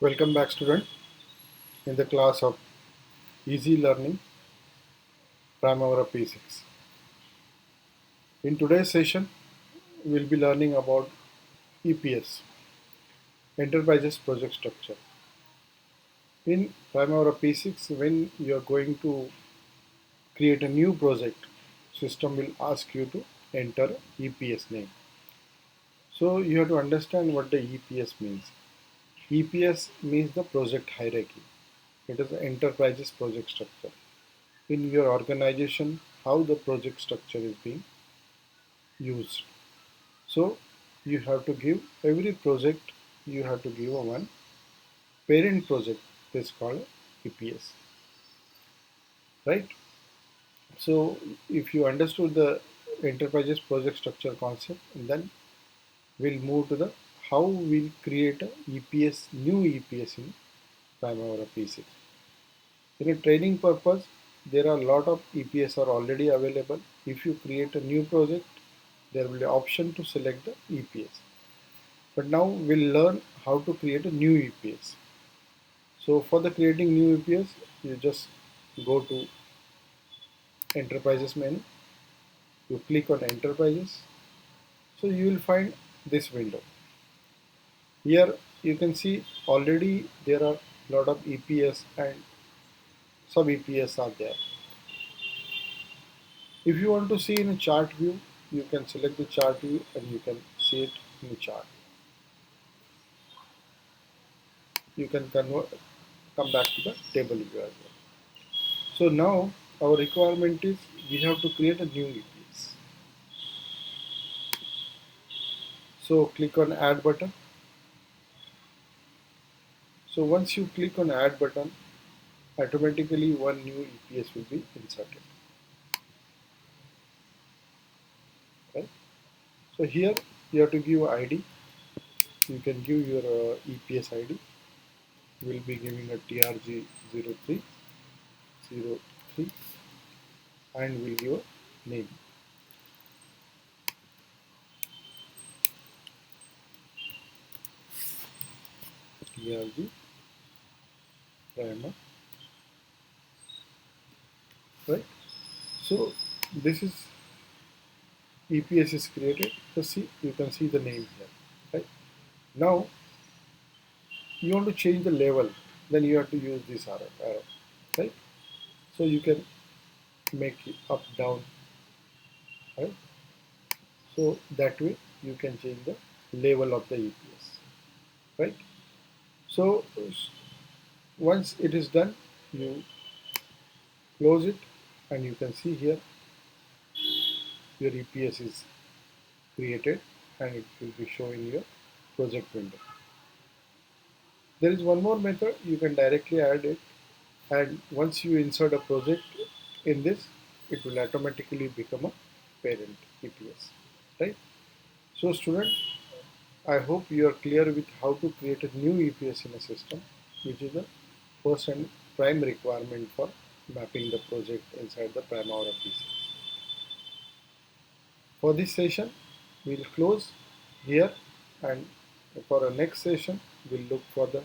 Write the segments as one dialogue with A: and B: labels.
A: Welcome back, student, in the class of Easy Learning Primavera P6. In today's session, we'll be learning about EPS, Enterprises Project Structure. In Primavera P6, when you are going to create a new project, system will ask you to enter EPS name. So you have to understand what the EPS means. EPS means the project hierarchy. It is the Enterprises Project Structure. In your organization, how the project structure is being used. So you have to give every project, you have to give a one parent project is called EPS, right? So if you understood the enterprises project structure concept, then we'll move to the how we'll create a EPS, new EPS in Primavera P6. In a training purpose, there are a lot of EPS are already available. If you create a new project, there will be option to select the EPS. But now we'll learn how to create a new EPS. So for the creating new EPS, you just go to Enterprises menu. You click on Enterprises. So you will find this window. Here you can see already there are a lot of EPS and sub EPS are there. If you want to see in a chart view, you can select the chart view and you can see it in the chart. You can come back to the table view as well. So now our requirement is we have to create a new EPS. So click on add button. So once you click on add button, automatically one new EPS will be inserted. Right? So here you have to give ID. You can give your EPS ID. We will be giving a TRG03 and we'll give a name. TRG Primer. Right? So this is EPS is created. So see, you can see the name here. Right? Now you want to change the level, then you have to use this arrow. Right? So you can make it up, down, right? So that way you can change the level of the EPS, right? So once it is done, you close it and you can see here your EPS is created and it will be showing your project window. There is one more method, you can directly add it, and once you insert a project in this, it will automatically become a parent EPS, right? So student, I hope you are clear with how to create a new EPS in a system, which is the first and prime requirement for mapping the project inside the Primavera P6. For this session, we'll close here, and for our next session, we'll look for the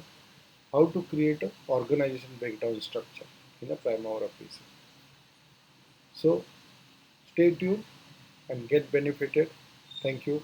A: how to create an organization breakdown structure in a Primavera P6. So stay tuned and get benefited. Thank you.